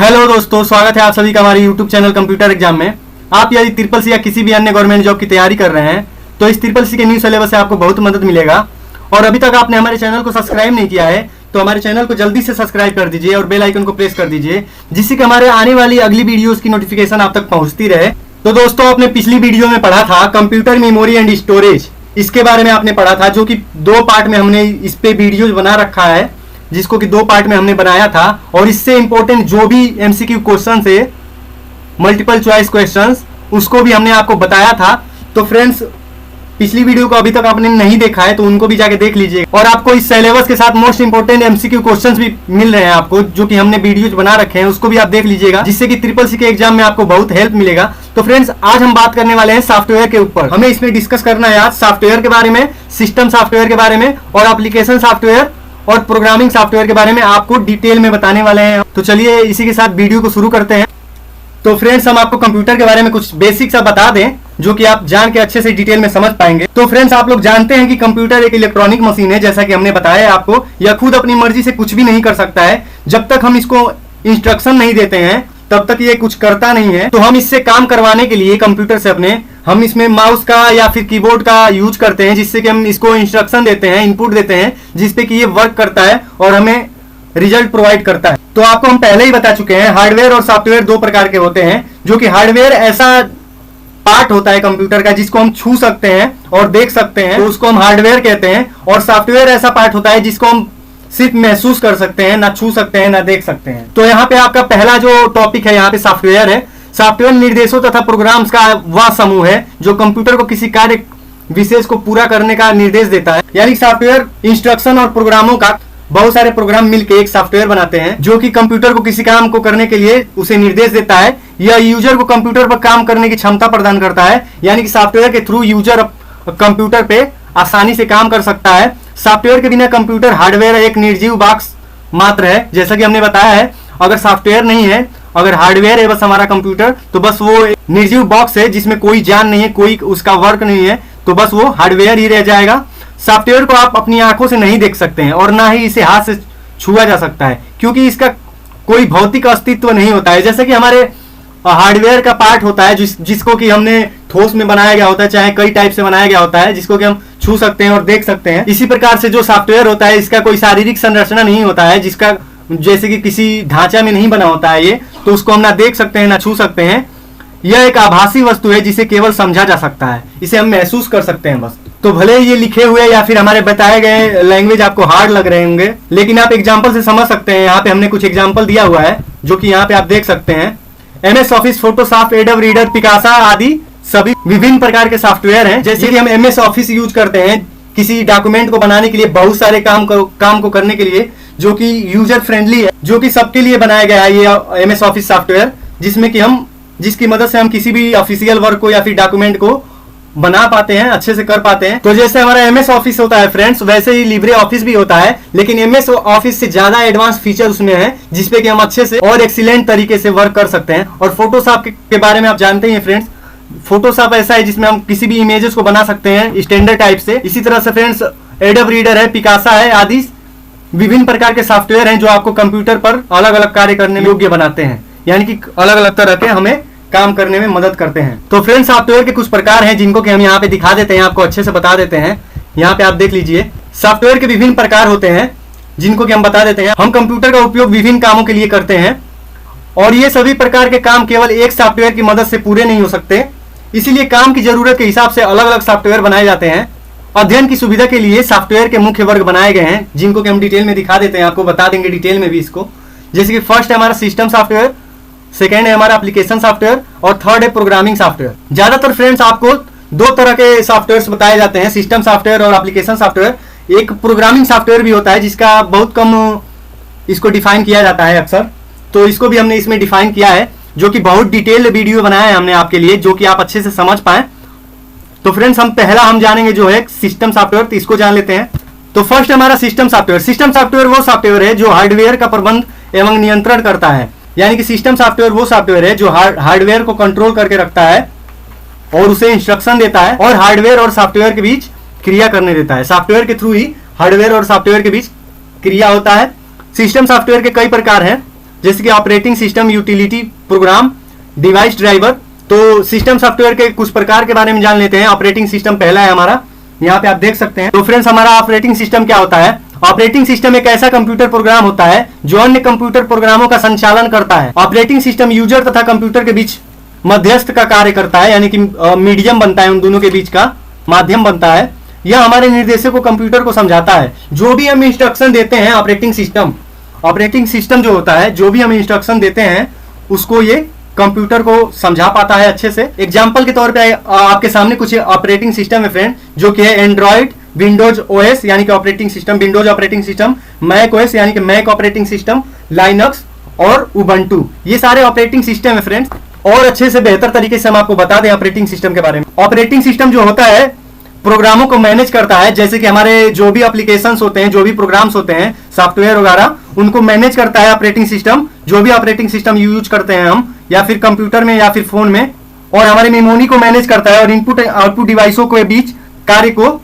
Hello दोस्तों, स्वागत है आप सभी का हमारे यूट्यूब चैनल कंप्यूटर एग्जाम में। आप यदि ट्रिपल सी या किसी भी अन्य गवर्नमेंट जॉब की तैयारी कर रहे हैं तो इस ट्रिपल सी के न्यू सिलेबस से आपको बहुत मदद मिलेगा। और अभी तक आपने हमारे चैनल को सब्सक्राइब नहीं किया है तो हमारे चैनल को जल्दी से सब्सक्राइब कर दीजिए और बेल आइकन को प्रेस कर दीजिए, जिससे कि हमारे आने वाली अगली वीडियोस की नोटिफिकेशन आप तक पहुंचती रहे। तो दोस्तों, आपने पिछली वीडियो में पढ़ा था कंप्यूटर मेमोरी एंड स्टोरेज, इसके बारे में आपने पढ़ा था, जो कि दो पार्ट में हमने इस पे वीडियो बना रखा है, जिसको कि दो पार्ट में हमने बनाया था। और इससे इंपॉर्टेंट जो भी एमसीक्यू क्वेश्चन है, मल्टीपल चॉइस क्वेश्चंस, उसको भी हमने आपको बताया था। तो फ्रेंड्स, पिछली वीडियो को अभी तक आपने नहीं देखा है तो उनको भी जाके देख लीजिए। और आपको इस सिलेबस के साथ मोस्ट इंपोर्टेंट एमसीक्यू क्वेश्चंस भी मिल रहे हैं आपको, जो कि हमने वीडियोज बना रखे हैं, उसको भी आप देख लीजिएगा, जिससे कि ट्रिपल सी के एग्जाम में आपको बहुत हेल्प मिलेगा। तो फ्रेंड्स, आज हम बात करने वाले हैं सॉफ्टवेयर के ऊपर। हमें इसमें डिस्कस करना है आज सॉफ्टवेयर के बारे में, सिस्टम सॉफ्टवेयर के बारे में और एप्लीकेशन सॉफ्टवेयर और प्रोग्रामिंग सॉफ्टवेयर के बारे में आपको डिटेल में बताने वाले हैं। तो चलिए इसी के साथ वीडियो को शुरू करते हैं। तो फ्रेंड्स, हम आपको कंप्यूटर के बारे में कुछ बेसिक सा बता दें, जो कि आप जान के अच्छे से डिटेल में समझ पाएंगे। तो फ्रेंड्स, आप लोग जानते हैं कि कंप्यूटर एक इलेक्ट्रॉनिक मशीन है, जैसा कि हमने बताया आपको। यह खुद अपनी मर्जी से कुछ भी नहीं कर सकता है। जब तक हम इसको इंस्ट्रक्शन नहीं देते हैं तब तक ये कुछ करता नहीं है। तो हम इससे काम करवाने के लिए कंप्यूटर से हम इसमें माउस का या फिर कीबोर्ड का यूज करते हैं, जिससे कि हम इसको इंस्ट्रक्शन देते हैं, इनपुट देते हैं, जिसपे कि ये वर्क करता है और हमें रिजल्ट प्रोवाइड करता है। तो आपको हम पहले ही बता चुके हैं, हार्डवेयर और सॉफ्टवेयर दो प्रकार के होते हैं। जो कि हार्डवेयर ऐसा पार्ट होता है कंप्यूटर का जिसको हम छू सकते हैं और देख सकते हैं, तो उसको हम हार्डवेयर कहते हैं। और सॉफ्टवेयर ऐसा पार्ट होता है जिसको हम सिर्फ महसूस कर सकते हैं, ना छू सकते हैं, ना देख सकते हैं। तो यहाँ पे आपका पहला जो टॉपिक है, यहाँ पे सॉफ्टवेयर है। सॉफ्टवेयर निर्देशों तथा प्रोग्राम्स का वह समूह है जो कंप्यूटर को किसी कार्य विशेष को पूरा करने का निर्देश देता है। यानी सॉफ्टवेयर इंस्ट्रक्शन और प्रोग्रामों का बहुत सारे प्रोग्राम मिलकर एक सॉफ्टवेयर बनाते हैं, जो कि कंप्यूटर को किसी काम को करने के लिए उसे निर्देश देता है। यह यूजर को कंप्यूटर पर काम करने की क्षमता प्रदान करता है। यानी कि सॉफ्टवेयर के थ्रू यूजर कंप्यूटर पे आसानी से काम कर सकता है। सॉफ्टवेयर के बिना कंप्यूटर हार्डवेयर एक निर्जीव बॉक्स मात्र है। जैसा कि हमने बताया है, अगर सॉफ्टवेयर नहीं है, अगर हार्डवेयर है बस हमारा कंप्यूटर, तो बस वो निर्जीव बॉक्स है जिसमें कोई जान नहीं है, कोई उसका वर्क नहीं है, तो बस वो हार्डवेयर ही रह जाएगा। सॉफ्टवेयर को आप अपनी आंखों से नहीं देख सकते हैं और ना ही इसे हाथ से छुआ जा सकता है, क्योंकि इसका कोई भौतिक अस्तित्व नहीं होता है। जैसे कि हमारे हार्डवेयर का पार्ट होता है जिसको कि हमने ठोस में बनाया गया होता है, चाहे कई टाइप से बनाया गया होता है, जिसको कि हम छू सकते हैं और देख सकते हैं। इसी प्रकार से जो सॉफ्टवेयर होता है, इसका कोई शारीरिक संरचना नहीं होता है, जिसका जैसे कि किसी ढांचा में नहीं बना होता है ये, तो उसको हम ना देख सकते हैं ना छू सकते हैं। यह एक आभासी वस्तु है जिसे केवल समझा जा सकता है, इसे हम महसूस कर सकते हैं बस। तो भले ये लिखे हुए या फिर हमारे बताए गए लैंग्वेज आपको हार्ड लग रहे होंगे, लेकिन आप एग्जाम्पल से समझ सकते हैं। यहाँ पे हमने कुछ एग्जाम्पल दिया हुआ है, जो कि यहाँ पे आप देख सकते हैं। MS office, Photoshop, adobe reader, Picasa आदि सभी विभिन्न प्रकार के सॉफ्टवेयर हैं। जैसे कि हम MS ऑफिस यूज करते हैं किसी डॉक्यूमेंट को बनाने के लिए, बहुत सारे काम को करने के लिए, जो कि यूजर फ्रेंडली है, जो कि सबके लिए बनाया गया है ये MS ऑफिस सॉफ्टवेयर, जिसमें कि जिसकी मदद से हम किसी भी ऑफिशियल वर्क को या फिर डॉक्यूमेंट को बना पाते हैं, अच्छे से कर पाते हैं। तो जैसे हमारा MS ऑफिस होता है फ्रेंड्स, वैसे ही लिब्रे ऑफिस भी होता है, लेकिन MS ऑफिस से ज्यादा एडवांस फीचर उसमें है, जिसपे कि हम अच्छे से और एक्सीलेंट तरीके से वर्क कर सकते हैं। और फोटोशॉप के बारे में आप जानते हैं फ्रेंड्स, फोटोशॉप ऐसा है जिसमें हम किसी भी इमेजेस को बना सकते हैं स्टैंडर्ड टाइप से। इसी तरह से फ्रेंड्स, एडोब रीडर है, पिकासा है, आदि विभिन्न प्रकार के सॉफ्टवेयर हैं जो आपको कंप्यूटर पर अलग अलग कार्य करने में योग्य बनाते हैं, यानी कि अलग अलग तरह के हमें काम करने में मदद करते हैं। तो फ्रेंड्स, सॉफ्टवेयर के कुछ प्रकार हैं जिनको कि हम यहाँ पे दिखा देते हैं, आपको अच्छे से बता देते हैं। यहाँ पे आप देख लीजिए, सॉफ्टवेयर के विभिन्न प्रकार होते हैं जिनको कि हम बता देते हैं। हम कंप्यूटर का उपयोग विभिन्न कामों के लिए करते हैं और ये सभी प्रकार के काम केवल एक सॉफ्टवेयर की मदद से पूरे नहीं हो सकते, इसीलिए काम की जरूरत के हिसाब से अलग अलग सॉफ्टवेयर बनाए जाते हैं। अध्ययन की सुविधा के लिए सॉफ्टवेयर के मुख्य वर्ग बनाए गए हैं, जिनको कि हम डिटेल में दिखा देते हैं, आपको बता देंगे डिटेल में भी इसको। जैसे कि फर्स्ट है हमारा सिस्टम सॉफ्टवेयर, सेकेंड है हमारा एप्लीकेशन सॉफ्टवेयर और थर्ड है प्रोग्रामिंग सॉफ्टवेयर। ज्यादातर फ्रेंड्स आपको दो तरह के सॉफ्टवेयर बताए जाते हैं, सिस्टम सॉफ्टवेयर और एप्लीकेशन सॉफ्टवेयर। एक प्रोग्रामिंग सॉफ्टवेयर भी होता है जिसका बहुत कम इसको डिफाइन किया जाता है अक्सर, तो इसको भी हमने इसमें डिफाइन किया है, जो कि बहुत डिटेल्ड वीडियो बनाया है हमने आपके लिए, जो कि आप अच्छे से समझ पाए। तो फ्रेंड्स, हम जानेंगे जो है सिस्टम सॉफ्टवेयर, तो इसको जान लेते हैं। तो फर्स्ट हमारा सिस्टम सॉफ्टवेयर। सिस्टम सॉफ्टवेयर वो सॉफ्टवेयर है जो हार्डवेयर का प्रबंध एवं नियंत्रण करता है। यानी कि सिस्टम सॉफ्टवेयर वो सॉफ्टवेयर है जो हार्डवेयर को कंट्रोल करके रखता है और उसे इंस्ट्रक्शन देता है और हार्डवेयर और सॉफ्टवेयर के बीच क्रिया करने देता है। सॉफ्टवेयर के थ्रू ही हार्डवेयर और सॉफ्टवेयर के बीच क्रिया होता है। सिस्टम सॉफ्टवेयर के कई प्रकार हैं, जैसे कि operating system, utility programme, device driver. तो सिस्टम सॉफ्टवेयर के कुछ प्रकार के बारे में जान लेते हैं। ऑपरेटिंग सिस्टम पहला है हमारा, यहाँ पे आप देख सकते हैं। तो फ्रेंड्स, हमारा ऑपरेटिंग सिस्टम क्या होता है? ऑपरेटिंग सिस्टम एक ऐसा कंप्यूटर प्रोग्राम होता है जो अन्य कंप्यूटर प्रोग्रामों का संचालन करता है। ऑपरेटिंग सिस्टम यूजर तथा कंप्यूटर के बीच मध्यस्थ का कार्य करता है, यानी कि मीडियम बनता है, उन दोनों के बीच का माध्यम बनता है। यह हमारे निर्देशों को कंप्यूटर को समझाता है। जो भी हम इंस्ट्रक्शन देते हैं ऑपरेटिंग सिस्टम जो होता है, जो भी हम इंस्ट्रक्शन देते हैं उसको ये कंप्यूटर को समझा पाता है अच्छे से। एग्जाम्पल के तौर पे आपके सामने कुछ ऑपरेटिंग सिस्टम है फ्रेंड, जो कि है एंड्रॉइड, विंडोज ओएस यानी कि operating system, Windows operating system, Mac OS यानी कि मैक ऑपरेटिंग सिस्टम, लाइनक्स और उबंटू। ये सारे ऑपरेटिंग सिस्टम है फ्रेंड्स। और अच्छे से बेहतर तरीके से हम आपको बता दें ऑपरेटिंग सिस्टम के बारे में। ऑपरेटिंग सिस्टम जो होता है प्रोग्रामों को मैनेज करता है, जैसे कि हमारे जो भी एप्लीकेशंस होते हैं, जो भी प्रोग्राम्स होते हैं, सॉफ्टवेयर वगैरह, उनको मैनेज करता है ऑपरेटिंग सिस्टम। जो भी ऑपरेटिंग सिस्टम यूज करते हैं हम, या फिर कंप्यूटर में या फिर फोन में, और हमारे मेमोरी को मैनेज करता है और इनपुट आउटपुट डिवाइसों के बीच कार्य को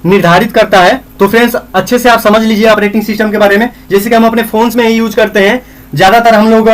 निर्धारित करता है। तो फ्रेंड्स, अच्छे से आप समझ लीजिए ऑपरेटिंग सिस्टम के बारे में। जैसे कि हम अपने फोन्स में ही यूज करते हैं, ज्यादातर हम लोग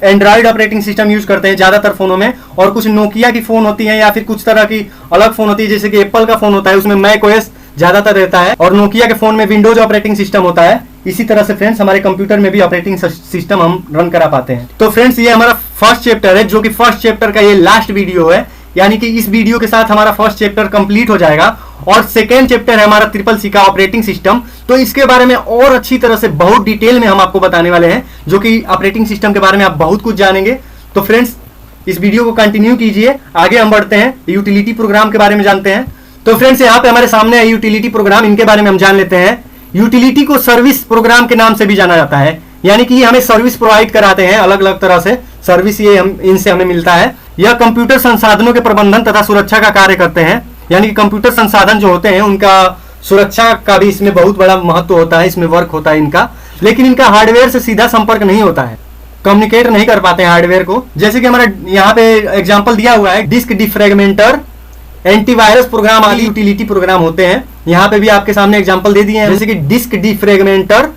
एंड्रॉइड ऑपरेटिंग सिस्टम यूज करते हैं ज्यादातर फोनों में, और कुछ नोकिया की फोन होती है या फिर कुछ तरह की अलग फोन होती है, जैसे कि एप्पल का फोन होता है, उसमें मैक ओएस ज्यादातर रहता है, और नोकिया के फोन में विंडोज ऑपरेटिंग सिस्टम होता है। इसी तरह से फ्रेंड्स, हमारे कंप्यूटर में भी ऑपरेटिंग सिस्टम हम रन करा पाते हैं। तो फ्रेंड्स, ये हमारा फर्स्ट चैप्टर है, जो कि फर्स्ट चैप्टर का ये लास्ट वीडियो है, यानी कि इस वीडियो के साथ हमारा फर्स्ट चैप्टर कंप्लीट हो जाएगा। और सेकेंड चैप्टर है हमारा ट्रिपल सी का ऑपरेटिंग सिस्टम। तो इसके बारे में और अच्छी तरह से बहुत डिटेल में हम आपको बताने वाले हैं, जो कि ऑपरेटिंग सिस्टम के बारे में आप बहुत कुछ जानेंगे। तो फ्रेंड्स, इस वीडियो को कंटिन्यू कीजिए। आगे हम बढ़ते हैं, यूटिलिटी प्रोग्राम के बारे में जानते हैं। तो फ्रेंड्स, यहाँ पे हमारे सामने है यूटिलिटी प्रोग्राम, इनके बारे में हम जान लेते हैं। यूटिलिटी को सर्विस प्रोग्राम के नाम से भी जाना जाता है, यानी कि हमें सर्विस प्रोवाइड कराते हैं, अलग अलग तरह से सर्विस ये इनसे हमें मिलता है। यह कंप्यूटर संसाधनों के प्रबंधन तथा सुरक्षा का कार्य करते हैं, यानी कि कंप्यूटर संसाधन जो होते हैं उनका सुरक्षा का भी इसमें बहुत बड़ा महत्व होता है, इसमें वर्क होता है इनका। लेकिन इनका हार्डवेयर से सीधा संपर्क नहीं होता है, कम्युनिकेट नहीं कर पाते हैं हार्डवेयर को। जैसे कि हमारा यहाँ पे एग्जांपल दिया हुआ है, डिस्क डिफ्रेगमेंटर, एंटीवायरस प्रोग्राम आदि यूटिलिटी प्रोग्राम होते हैं। यहाँ पे भी आपके सामने एग्जांपल दे दिए हैं, जैसे कि disk defragmenter,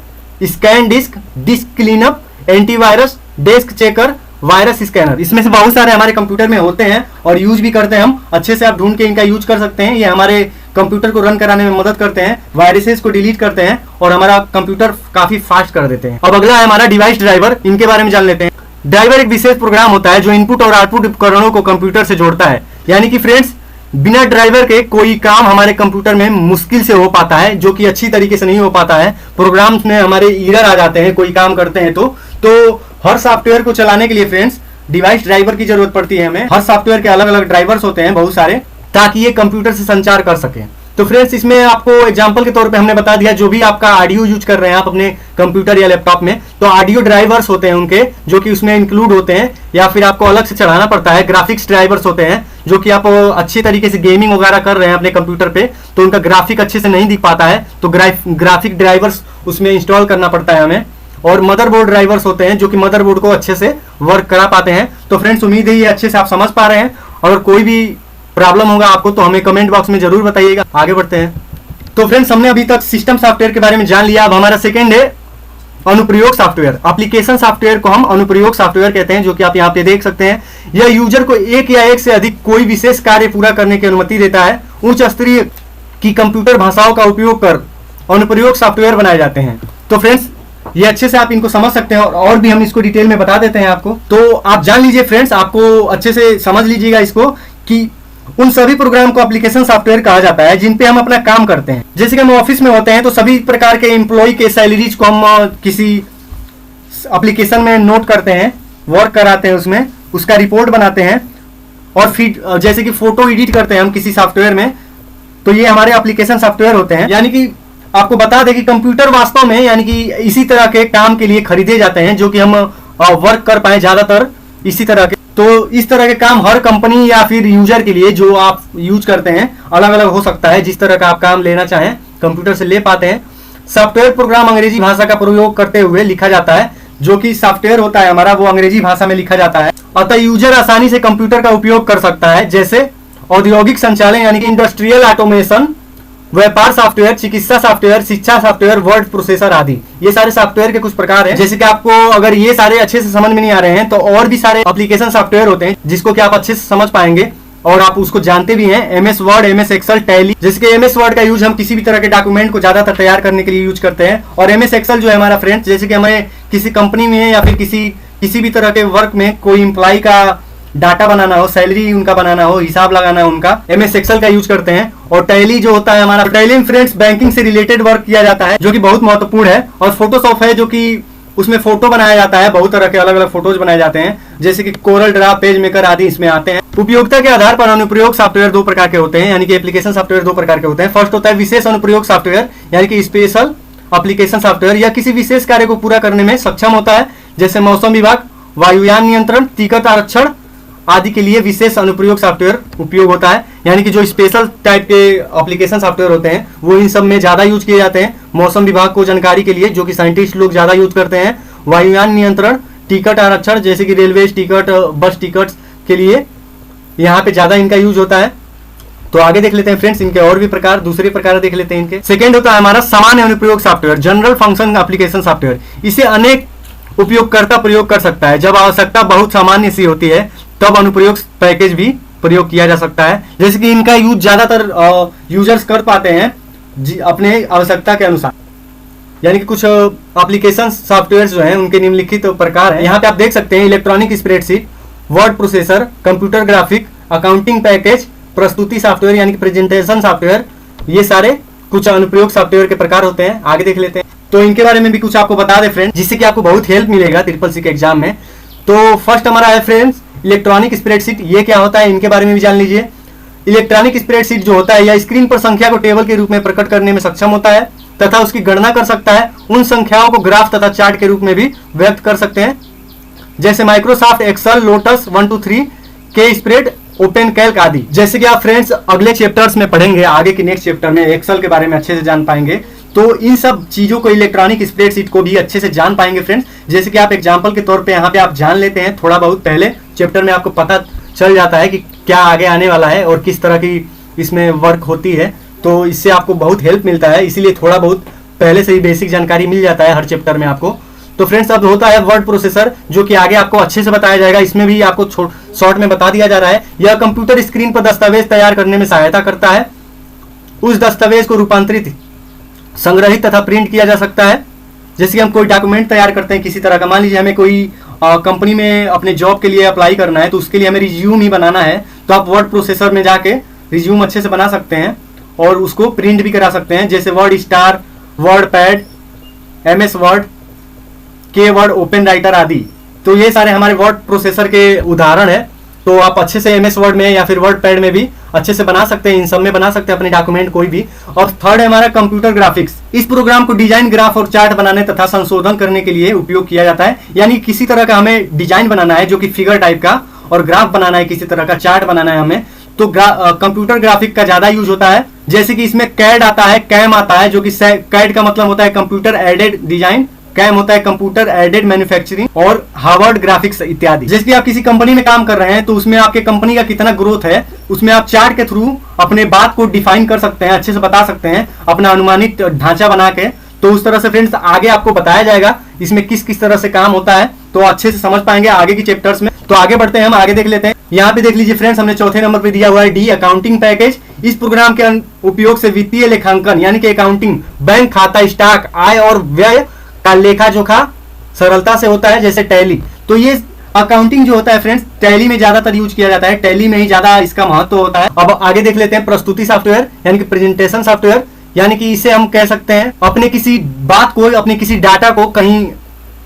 scan disk, disk cleanup, antivirus, desk checker, virus scanner. इसमें से बहुत सारे हमारे कंप्यूटर में होते हैं और यूज भी करते हैं हम। अच्छे से आप ढूंढ के इनका यूज कर सकते हैं। ये हमारे कंप्यूटर को रन कराने में मदद करते हैं, वायरसेस को डिलीट करते हैं और हमारा कंप्यूटर काफी फास्ट कर देते हैं। अब अगला है हमारा डिवाइस ड्राइवर, इनके बारे में जान लेते हैं। ड्राइवर एक विशेष प्रोग्राम होता है जो इनपुट और आउटपुट उपकरणों को कंप्यूटर से जोड़ता है, यानी कि फ्रेंड्स, बिना ड्राइवर के कोई काम हमारे कंप्यूटर में मुश्किल से हो पाता है, जो कि अच्छी तरीके से नहीं हो पाता है। प्रोग्राम्स में हमारे एरर आ जाते हैं कोई काम करते हैं तो हर सॉफ्टवेयर को चलाने के लिए फ्रेंड्स डिवाइस ड्राइवर की जरूरत पड़ती है हमें। हर सॉफ्टवेयर के अलग अलग ड्राइवर्स होते हैं बहुत सारे, ताकि ये कंप्यूटर से संचार कर सके। तो फ्रेंड्स, इसमें आपको एग्जांपल के तौर पे हमने बता दिया, जो भी आपका ऑडियो यूज कर रहे हैं आप अपने कंप्यूटर या लैपटॉप में, तो ऑडियो ड्राइवर्स होते हैं उनके, जो कि उसमें इंक्लूड होते हैं, या फिर आपको अलग से चढ़ाना पड़ता है। ग्राफिक्स ड्राइवर्स होते हैं, जो कि आप अच्छे तरीके से गेमिंग वगैरह कर रहे हैं अपने कंप्यूटर पे, तो उनका ग्राफिक अच्छे से नहीं दिख पाता है, तो ग्राफिक ड्राइवर्स उसमें इंस्टॉल करना पड़ता है हमें। और मदरबोर्ड ड्राइवर्स होते हैं, जो कि मदरबोर्ड को अच्छे से वर्क करा पाते हैं। तो फ्रेंड्स, उम्मीद है ये अच्छे से आप समझ पा रहे हैं। अगर कोई भी प्रॉब्लम होगा आपको तो हमें कमेंट बॉक्स में जरूर बताइएगा। आगे बढ़ते हैं। तो फ्रेंड्स, हमने अभी तक सिस्टम सॉफ्टवेयर के बारे में जान लिया। अब हमारा सेकंड है अनुप्रयोग सॉफ्टवेयर। एप्लीकेशन सॉफ्टवेयर को हम अनुप्रयोग सॉफ्टवेयर कहते हैं, जो कि आप यहाँ पे देख सकते हैं। यह यूजर को एक या एक से अधिक कोई विशेष कार्य पूरा करने की अनुमति देता है। उच्च स्तरीय की कंप्यूटर भाषाओं का उपयोग कर अनुप्रयोग सॉफ्टवेयर बनाए जाते हैं। तो फ्रेंड्स, ये अच्छे से आप इनको समझ सकते हैं, और भी हम इसको डिटेल में बता देते हैं आपको। तो आप जान लीजिए फ्रेंड्स, आपको अच्छे से समझ लीजिएगा इसको, कि उन सभी प्रोग्राम को एप्लीकेशन सॉफ्टवेयर कहा जाता है जिन पे हम अपना काम करते हैं। जैसे कि हम ऑफिस में होते हैं तो सभी प्रकार के एम्प्लॉय के सैलरीज को हम किसी एप्लीकेशन में नोट करते हैं, वर्क कराते हैं, उसमें उसका रिपोर्ट बनाते हैं, और फिर जैसे कि फोटो एडिट करते हैं हम किसी सॉफ्टवेयर में, तो ये हमारे एप्लीकेशन सॉफ्टवेयर होते हैं। यानी कि आपको बता दें कि कंप्यूटर वास्तव में यानी कि इसी तरह के काम के लिए खरीदे जाते हैं, जो कि हम वर्क कर पाए ज्यादातर इसी तरह के। तो इस तरह के काम हर कंपनी या फिर यूजर के लिए जो आप यूज करते हैं अलग अलग हो सकता है। जिस तरह का आप काम लेना चाहें कंप्यूटर से ले पाते हैं। सॉफ्टवेयर प्रोग्राम अंग्रेजी भाषा का प्रयोग करते हुए लिखा जाता है, जो कि सॉफ्टवेयर होता है हमारा वो अंग्रेजी भाषा में लिखा जाता है। अतः यूजर आसानी से कंप्यूटर का उपयोग कर सकता है, जैसे औद्योगिक संचालन यानी कि इंडस्ट्रियल ऑटोमेशन, व्यापार सॉफ्टवेयर, चिकित्सा सॉफ्टवेयर, शिक्षा सॉफ्टवेयर, वर्ड प्रोसेसर आदि। ये सारे सॉफ्टवेयर के कुछ प्रकार हैं। जैसे कि आपको अगर ये सारे अच्छे से समझ में नहीं आ रहे हैं तो और भी सारे एप्लीकेशन सॉफ्टवेयर होते हैं जिसको कि आप अच्छे से समझ पाएंगे और आप उसको जानते भी हैं। MS Word, MS Excel, Tally. जैसे कि एमएस वर्ड का यूज हम किसी भी तरह के डॉक्यूमेंट को ज्यादातर तैयार करने के लिए यूज करते हैं, और एमएस एक्सेल जो है हमारा फ्रेंड्स, जैसे कि हमें किसी कंपनी में या फिर किसी भी तरह के वर्क में कोई इंप्लॉय का डाटा बनाना हो, सैलरी उनका बनाना हो, हिसाब लगाना हो उनका, एमएस एक्सेल का यूज करते हैं। और टैली जो होता है हमारा, टैली में फ्रेंड्स बैंकिंग से रिलेटेड वर्क किया जाता है जो कि बहुत महत्वपूर्ण है। और फोटोशॉप है जो कि उसमें फोटो बनाया जाता है, बहुत तरह के अलग अलग फोटोज बनाए जाते हैं, जैसे कि कोरल ड्रा, पेज मेकर आदि इसमें आते हैं। उपयोगिता के आधार पर अनुप्रयोग सॉफ्टवेयर दो प्रकार के होते हैं, यानी कि एप्लीकेशन सॉफ्टवेयर दो प्रकार के होते हैं। फर्स्ट होता है विशेष अनुप्रयोग सॉफ्टवेयर, यानी कि स्पेशल एप्लीकेशन सॉफ्टवेयर। यह किसी विशेष कार्य को पूरा करने में सक्षम होता है, जैसे मौसम विभाग, वायुयान नियंत्रण, टिकट आरक्षण आदि के लिए विशेष अनुप्रयोग सॉफ्टवेयर उपयोग होता है। यानी कि जो स्पेशल टाइप के एप्लीकेशन सॉफ्टवेयर होते हैं वो इन सब में ज्यादा यूज किए जाते हैं। मौसम विभाग को जानकारी के लिए जो कि साइंटिस्ट लोग ज्यादा यूज करते हैं। वायुयान नियंत्रण, टिकट आरक्षण जैसे कि रेलवे टिकट, बस टिकट के लिए यहाँ पे ज्यादा इनका यूज होता है। तो आगे देख लेते हैं फ्रेंड्स इनके और भी प्रकार, दूसरे प्रकार देख लेते हैं इनके। सेकेंड होता है हमारा सामान्य अनुप्रयोग software, general function application software. इसे अनेक उपयोगकर्ता प्रयोग कर सकता है। जब आवश्यकता बहुत सामान्य सी होती है तब अनुप्रयोग पैकेज भी प्रयोग किया जा सकता है। जैसे कि इनका यूज ज्यादातर यूजर्स कर पाते हैं अपने आवश्यकता के अनुसार। यानी कि कुछ एप्लीकेशन सॉफ्टवेयर जो हैं उनके निम्नलिखित प्रकार हैं। यहाँ पे आप देख सकते हैं electronic spreadsheet, word processor, computer graphic, accounting package, प्रस्तुति सॉफ्टवेयर यानी कि प्रेजेंटेशन सॉफ्टवेयर। ये सारे कुछ अनुप्रयोग सॉफ्टवेयर के प्रकार होते हैं। आगे देख लेते हैं। तो इनके बारे में भी कुछ आपको बता दें फ्रेंड्स, जिससे कि आपको बहुत हेल्प मिलेगा ट्रिपल-सी के एग्जाम में। तो फर्स्ट हमारा है फ्रेंड्स इलेक्ट्रॉनिक स्प्रेडशीट। ये क्या होता है इनके बारे में भी जान लीजिए। इलेक्ट्रॉनिक स्प्रेडशीट जो होता है यह स्क्रीन पर संख्या को टेबल के रूप में प्रकट करने में सक्षम होता है तथा उसकी गणना कर सकता है। उन संख्याओं को ग्राफ तथा चार्ट के रूप में भी व्यक्त कर सकते हैं, जैसे माइक्रोसॉफ्ट एक्सेल, लोटस 1 2 3 के स्प्रेड, ओपन कैल्क आदि। जैसे कि आप फ्रेंड्स अगले चैप्टर्स में पढ़ेंगे, आगे के नेक्स्ट चैप्टर में एक्सेल के बारे में अच्छे से जान पाएंगे। तो इन सब चीजों को, इलेक्ट्रॉनिक स्प्रेडशीट को भी अच्छे से जान पाएंगे फ्रेंड्स। जैसे कि आप एग्जांपल के तौर पे यहाँ पे आप जान लेते हैं, थोड़ा बहुत पहले चैप्टर में आपको पता चल जाता है कि क्या आगे आने वाला है और किस तरह की इसमें वर्क होती है। तो इससे आपको बहुत हेल्प मिलता है, इसीलिए थोड़ा बहुत पहले से ही बेसिक जानकारी मिल जाता है हर चैप्टर में आपको। तो फ्रेंड्स अब होता है वर्ड प्रोसेसर, जो कि आगे आपको अच्छे से बताया जाएगा। इसमें भी आपको शॉर्ट में बता दिया जा रहा है। यह कंप्यूटर स्क्रीन पर दस्तावेज तैयार करने में सहायता करता है। उस दस्तावेज को रूपांतरित, संग्रहित तथा प्रिंट किया जा सकता है। जैसे कि हम कोई डॉक्यूमेंट तैयार करते हैं किसी तरह का, मान लीजिए हमें कोई कंपनी में अपने जॉब के लिए अप्लाई करना है, तो उसके लिए हमें रिज्यूम ही बनाना है, तो आप वर्ड प्रोसेसर में जाके रिज्यूम अच्छे से बना सकते हैं और उसको प्रिंट भी करा सकते हैं, जैसे word star, word pad, MS word, के वर्ड, ओपन राइटर आदि। तो ये सारे हमारे वर्ड प्रोसेसर के उदाहरण है। तो आप अच्छे से एमएस वर्ड में या फिर वर्ड पैड में भी अच्छे से बना सकते हैं, इन सब में बना सकते हैं अपने डॉक्यूमेंट कोई भी। और थर्ड है हमारा कंप्यूटर ग्राफिक्स। इस प्रोग्राम को डिजाइन, ग्राफ और चार्ट बनाने तथा संशोधन करने के लिए उपयोग किया जाता है। यानी किसी तरह का हमें डिजाइन बनाना है जो कि फिगर टाइप का, और ग्राफ बनाना है, किसी तरह का चार्ट बनाना है हमें, तो कंप्यूटर ग्राफिक का ज्यादा यूज होता है। जैसे कि इसमें कैड आता है, कैम आता है, जो कि कैड का मतलब होता है कंप्यूटर एडेड डिजाइन, कैम होता है कंप्यूटर एडेड मैन्युफैक्चरिंग, और हार्वर्ड ग्राफिक्स इत्यादि। जैसे कि आप किसी कंपनी में काम कर रहे हैं तो उसमें आपके कंपनी का कितना ग्रोथ है, उसमें आप चार्ट के थ्रू अपने बात को डिफाइन कर सकते हैं, अच्छे से बता सकते हैं अपना अनुमानित ढांचा बना के। तो उस तरह से फ्रेंड्स आगे आपको बताया जाएगा इसमें किस किस तरह से काम होता है, तो अच्छे से समझ पाएंगे आगे की चैप्टर्स में। तो आगे बढ़ते हैं, हम आगे देख लेते हैं। यहाँ पे देख लीजिए फ्रेंड्स, हमने चौथे नंबर पे दिया हुआ है डी, अकाउंटिंग पैकेज। इस प्रोग्राम के उपयोग से वित्तीय लेखांकन यानी कि अकाउंटिंग, बैंक खाता, स्टॉक, आय और व्यय का लेखा जोखा सरलता से होता है, जैसे टैली। तो ये अकाउंटिंग जो होता है फ्रेंड्स टैली में ज्यादातर यूज किया जाता है, टैली में ही ज्यादा इसका महत्व होता है। अब आगे देख लेते हैं प्रस्तुति सॉफ्टवेयर यानी कि प्रेजेंटेशन सॉफ्टवेयर। यानी कि इसे हम कह सकते हैं अपने किसी बात को, अपने किसी डाटा को कहीं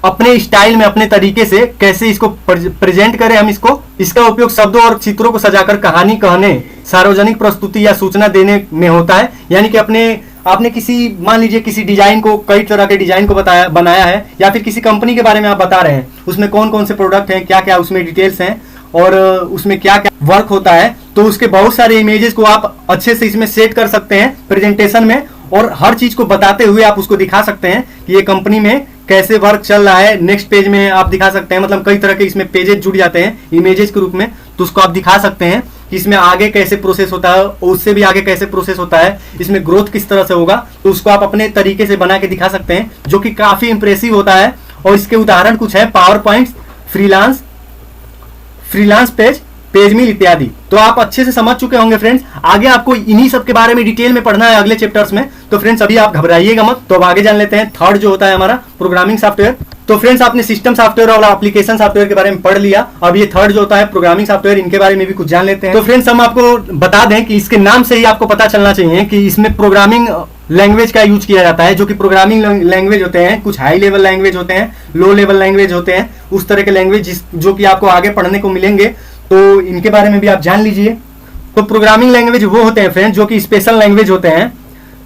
अपने स्टाइल में, अपने तरीके से कैसे इसको प्रेजेंट करें हम इसको। इसका उपयोग शब्दों और चित्रों को सजाकर कहानी कहने, सार्वजनिक प्रस्तुति या सूचना देने में होता है। यानी कि आपने किसी, मान लीजिए किसी डिजाइन को, कई तरह के डिजाइन को बनाया है, या फिर किसी कंपनी के बारे में आप बता रहे हैं, उसमें कौन कौन से प्रोडक्ट हैं, क्या क्या उसमें डिटेल्स हैं और उसमें क्या क्या वर्क होता है, तो उसके बहुत सारे इमेजेस को आप अच्छे से इसमें सेट कर सकते हैं प्रेजेंटेशन में, और हर चीज को बताते हुए आप उसको दिखा सकते हैं कि ये कंपनी में कैसे वर्क चल रहा है। नेक्स्ट पेज में आप दिखा सकते हैं, मतलब कई तरह के इसमें पेजेस जुड़ जाते हैं इमेजेस के रूप में, तो उसको आप दिखा सकते हैं। कि इसमें आगे कैसे प्रोसेस होता है, उससे भी आगे कैसे प्रोसेस होता है, इसमें ग्रोथ किस तरह से होगा, तो उसको आप अपने तरीके से बना के दिखा सकते हैं, जो कि काफी इंप्रेसिव होता है। और इसके उदाहरण कुछ है, पावर पॉइंट, फ्रीलांस पेज मिल इत्यादि। तो आप अच्छे से समझ चुके होंगे फ्रेंड्स। आगे आपको इन्हीं सब के बारे में डिटेल में पढ़ना है अगले चैप्टर्स में। तो फ्रेंड्स अभी आप घबराइएगा मत। तो अब आगे जान लेते हैं थर्ड जो होता है हमारा प्रोग्रामिंग सॉफ्टवेयर। तो फ्रेंड्स आपने सिस्टम सॉफ्टवेयर और एप्लीकेशन सॉफ्टवेयर के बारे में पढ़ लिया। अब ये थर्ड जो होता है प्रोग्रामिंग सॉफ्टवेयर, इनके बारे में भी कुछ जान लेते हैं। तो फ्रेंड्स हम आपको बता दें कि इसके नाम से ही आपको पता चलना चाहिए कि इसमें प्रोग्रामिंग लैंग्वेज का यूज किया जाता है, जो कि प्रोग्रामिंग लैंग्वेज होते हैं। कुछ हाई लेवल लैंग्वेज होते हैं, लो लेवल लैंग्वेज होते हैं, उस तरह के लैंग्वेज जो कि आपको आगे पढ़ने को मिलेंगे। तो इनके बारे में भी आप जान लीजिए। तो प्रोग्रामिंग लैंग्वेज वो होते हैं फ्रेंड्स जो कि स्पेशल लैंग्वेज होते हैं,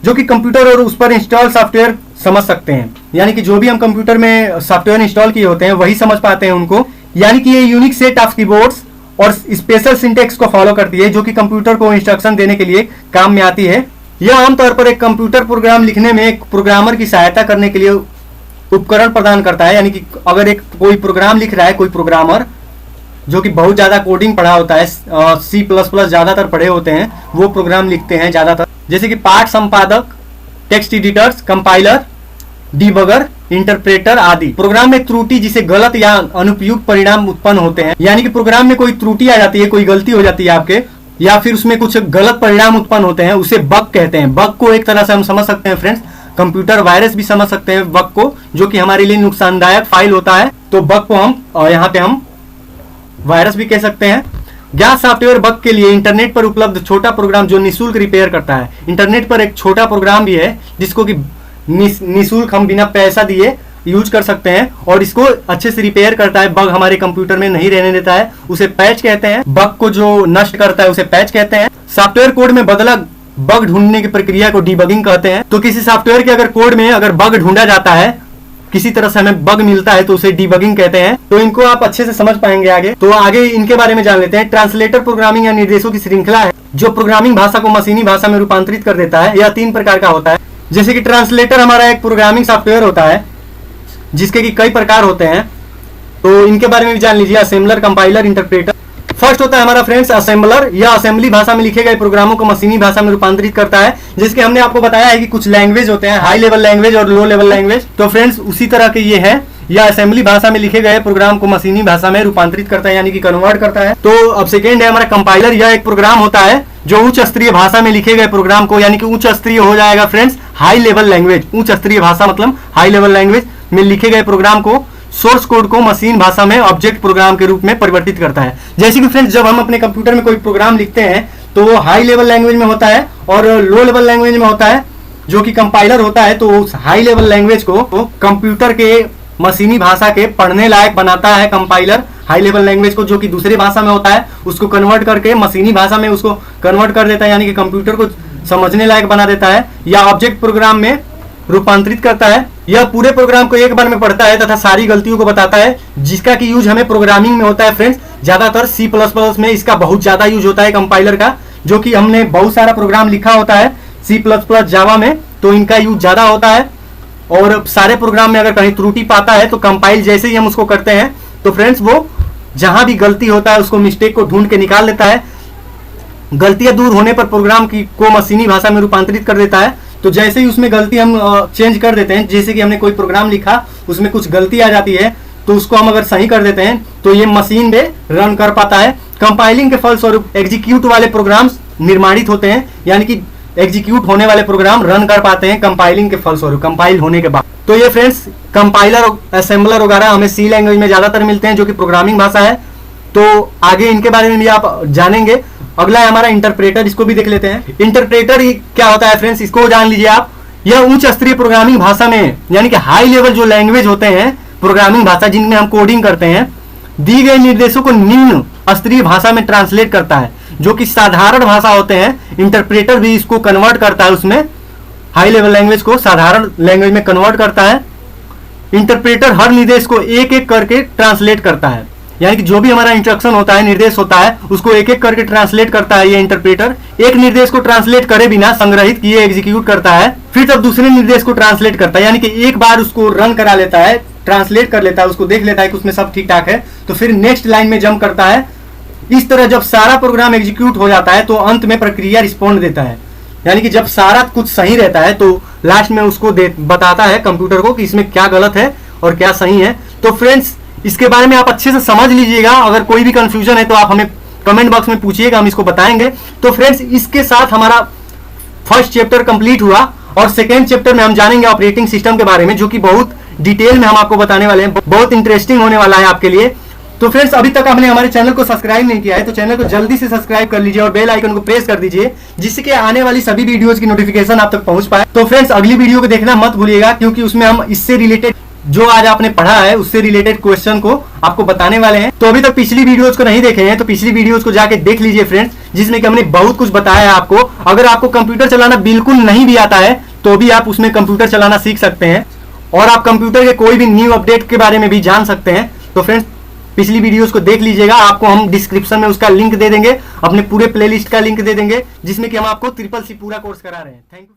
जो कि कंप्यूटर और उस पर इंस्टॉल सॉफ्टवेयर समझ सकते हैं। यानी कि जो भी हम कंप्यूटर में सॉफ्टवेयर इंस्टॉल किए होते हैं वही समझ पाते हैं उनको। यानी कि ये यूनिक सेट ऑफ कीबोर्ड्स और स्पेशल सिंटेक्स को फॉलो करती है, जो कि कंप्यूटर को इंस्ट्रक्शन देने के लिए काम में आती है। यह आमतौर पर एक कंप्यूटर प्रोग्राम लिखने में एक प्रोग्रामर की सहायता करने के लिए उपकरण प्रदान करता है। यानी कि अगर एक कोई प्रोग्राम लिख रहा है कोई प्रोग्रामर जो कि बहुत ज्यादा कोडिंग पढ़ा होता है, C++ ज्यादातर पढ़े होते हैं, वो प्रोग्राम लिखते हैं ज्यादातर, जैसे कि पाठ संपादक, text editors, compiler, debugger, interpreter आदि। प्रोग्राम में त्रुटि जिसे गलत या अनुपयुक्त परिणाम उत्पन्न होते हैं, यानी कि प्रोग्राम में कोई त्रुटि आ जाती है, कोई गलती हो जाती है आपके, या फिर उसमें कुछ गलत परिणाम उत्पन्न होते हैं, उसे बग कहते हैं। बग को एक तरह से हम समझ सकते हैं फ्रेंड्स, कंप्यूटर वायरस भी समझ सकते हैं बग को, जो कि हमारे लिए नुकसानदायक फाइल होता है। तो बग को हम यहाँ पे हम वायरस भी कह सकते हैं। ज्ञात सॉफ्टवेयर बग के लिए इंटरनेट पर उपलब्ध छोटा प्रोग्राम जो निःशुल्क रिपेयर करता है। इंटरनेट पर एक छोटा प्रोग्राम भी है जिसको कि निःशुल्क हम बिना पैसा दिए यूज कर सकते हैं, और इसको अच्छे से रिपेयर करता है, बग हमारे कंप्यूटर में नहीं रहने देता है, उसे पैच कहते हैं। बग को जो नष्ट करता है उसे पैच कहते हैं। सॉफ्टवेयर कोड में बदला बग ढूंढने की प्रक्रिया को डीबगिंग कहते हैं। तो किसी सॉफ्टवेयर के अगर कोड में अगर बग ढूंढा जाता है, किसी तरह से हमें बग मिलता है, तो उसे डीबगिंग कहते हैं। तो इनको आप अच्छे से समझ पाएंगे आगे। तो आगे इनके बारे में जान लेते हैं। ट्रांसलेटर प्रोग्रामिंग या निर्देशों की श्रृंखला है जो प्रोग्रामिंग भाषा को मशीनी भाषा में रूपांतरित कर देता है। यह 3 प्रकार का होता है। जैसे कि ट्रांसलेटर हमारा एक प्रोग्रामिंग सॉफ्टवेयर होता है जिसके कि कई प्रकार होते हैं। तो इनके बारे में भी जान लीजिए, असेंबलर, कंपाइलर, इंटरप्रेटर। फर्स्ट होता है हमारा फ्रेंड्स असेंबलर। यह असेंबली भाषा में लिखे गए प्रोग्रामों को मशीनी भाषा में रूपांतरित करता है। जिसके हमने आपको बताया है कि कुछ लैंग्वेज होते हैं, हाई लेवल लैंग्वेज और लो लेवल लैंग्वेज। तो फ्रेंड्स उसी तरह के ये है। यह असेंबली भाषा में लिखे गए प्रोग्राम को मशीनी भाषा में रूपांतरित करता है, यानी कि कन्वर्ट करता है। तो अब सेकेंड है हमारा कंपाइलर। यह एक प्रोग्राम होता है जो उच्च स्तरीय भाषा में लिखे गए प्रोग्राम को, यानी कि उच्च स्तरीय हो जाएगा फ्रेंड्स, हाई लेवल लैंग्वेज। उच्च स्तरीय भाषा मतलब हाई लेवल लैंग्वेज में लिखे गए प्रोग्राम को, सोर्स कोड को मशीन भाषा में ऑब्जेक्ट प्रोग्राम के रूप में परिवर्तित करता है। जैसे कि फ्रेंड्स जब हम अपने कंप्यूटर में कोई प्रोग्राम लिखते हैं तो वो हाई लेवल लैंग्वेज में होता है और लो लेवल लैंग्वेज में होता है, जो कि कंपाइलर होता है। तो उस हाई लेवल लैंग्वेज को कंप्यूटर के मशीनी भाषा के पढ़ने लायक बनाता है कंपाइलर। हाई लेवल लैंग्वेज को जो कि दूसरी भाषा में होता है उसको कन्वर्ट करके मशीनी भाषा में उसको कन्वर्ट कर देता है, यानी कि कंप्यूटर को समझने लायक बना देता है, या ऑब्जेक्ट प्रोग्राम में रूपांतरित करता है। यह पूरे प्रोग्राम को एक बार में पढ़ता है तथा सारी गलतियों को बताता है, जिसका की यूज हमें प्रोग्रामिंग में होता है फ्रेंड्स। ज्यादातर C++ में इसका बहुत ज्यादा यूज होता है कंपाइलर का, जो कि हमने बहुत सारा प्रोग्राम लिखा होता है C++, जावा में, तो इनका यूज ज्यादा होता है। और सारे प्रोग्राम में अगर कहीं त्रुटि पाता है तो कंपाइल जैसे ही हम उसको करते हैं तो फ्रेंड्स वो जहां भी गलती होता है उसको मिस्टेक को ढूंढ के निकाल देता है। गलतियां दूर होने पर प्रोग्राम को मशीनी भाषा में रूपांतरित कर देता है। तो जैसे ही उसमें गलती हम चेंज कर देते हैं, जैसे कि हमने कोई प्रोग्राम लिखा उसमें कुछ गलती आ जाती है तो उसको हम अगर सही कर देते हैं तो ये मशीन में रन कर पाता है। कंपाइलिंग के फलस्वरूप एग्जीक्यूट वाले प्रोग्राम्स निर्माणित होते हैं, यानी कि एग्जीक्यूट होने वाले प्रोग्राम रन कर पाते हैं कंपाइलिंग के फलस्वरूप, कंपाइल होने के बाद। तो ये फ्रेंड्स कंपाइलर, असेंबलर वगैरह हमें C लैंग्वेज में ज्यादातर मिलते हैं, जो कि प्रोग्रामिंग भाषा है। तो आगे इनके बारे में भी आप जानेंगे। अगला है हमारा इंटरप्रेटर, इसको भी देख लेते हैं। इंटरप्रेटर क्या होता है फ्रेंड्स, इसको जान लीजिए आप। यह उच्च स्तरीय प्रोग्रामिंग भाषा में, यानी कि हाई लेवल जो लैंग्वेज होते हैं प्रोग्रामिंग भाषा जिनमें हम कोडिंग करते हैं, दी गए निर्देशों को निम्न स्तरीय भाषा में ट्रांसलेट करता है, जो कि साधारण भाषा होते हैं। इंटरप्रेटर भी इसको कन्वर्ट करता है, उसमें हाई लेवल लैंग्वेज को साधारण लैंग्वेज में कन्वर्ट करता है। इंटरप्रेटर हर निर्देश को एक एक करके ट्रांसलेट करता है, यानी कि जो भी हमारा इंस्ट्रक्शन होता है, निर्देश होता है, उसको एक एक करके ट्रांसलेट करता है ये इंटरप्रेटर। एक निर्देश को ट्रांसलेट करे बिना संग्रहित किए एग्जीक्यूट करता है, फिर तब दूसरे निर्देश को ट्रांसलेट करता है, यानी कि एक बार उसको रन करा लेता है, ट्रांसलेट कर लेता है, उसको देख लेता है कि उसमें सब ठीक ठाक है, तो फिर नेक्स्ट लाइन में जंप करता है इस तरह जब सारा प्रोग्राम एग्जीक्यूट हो जाता है तो अंत में प्रक्रिया रिस्पॉन्ड देता है, यानी कि जब सारा कुछ सही रहता है तो लास्ट में उसको बताता है कंप्यूटर को कि इसमें क्या गलत है और क्या सही है। तो फ्रेंड्स इसके बारे में आप अच्छे से समझ लीजिएगा, अगर कोई भी कंफ्यूजन है तो आप हमें कमेंट बॉक्स में पूछिएगा, हम इसको बताएंगे। तो फ्रेंड्स इसके साथ हमारा फर्स्ट चैप्टर कंप्लीट हुआ और सेकेंड चैप्टर में हम जानेंगे ऑपरेटिंग सिस्टम के बारे में, जो कि बहुत डिटेल में हम आपको बताने वाले हैं, बहुत इंटरेस्टिंग होने वाला है आपके लिए। तो फ्रेंड्स अभी तक आपने हमारे चैनल को सब्सक्राइब नहीं किया है तो चैनल को जल्दी से सब्सक्राइब कर लीजिए और बेल आइकन को प्रेस कर दीजिए, जिससे कि आने वाली सभी वीडियोस की नोटिफिकेशन आप तक पहुंच पाए। तो फ्रेंड्स अगली वीडियो को देखना मत भूलिएगा, क्योंकि उसमें हम इससे रिलेटेड जो आज आपने पढ़ा है उससे रिलेटेड क्वेश्चन को आपको बताने वाले हैं। तो अभी तक पिछली वीडियोस को नहीं देखे हैं तो पिछली वीडियोस को जाके देख लीजिए फ्रेंड्स, जिसमें कि हमने बहुत कुछ बताया है आपको। अगर आपको कंप्यूटर चलाना बिल्कुल नहीं भी आता है तो भी आप उसमें कंप्यूटर चलाना सीख सकते हैं और आप कंप्यूटर के कोई भी न्यू अपडेट के बारे में भी जान सकते हैं। तो फ्रेंड्स पिछली वीडियोस को देख लीजिएगा, आपको हम डिस्क्रिप्शन में उसका लिंक दे देंगे, अपने पूरे प्लेलिस्ट का लिंक दे देंगे, जिसमें कि हम आपको ट्रिपल सी पूरा कोर्स करा रहे हैं। Thank you.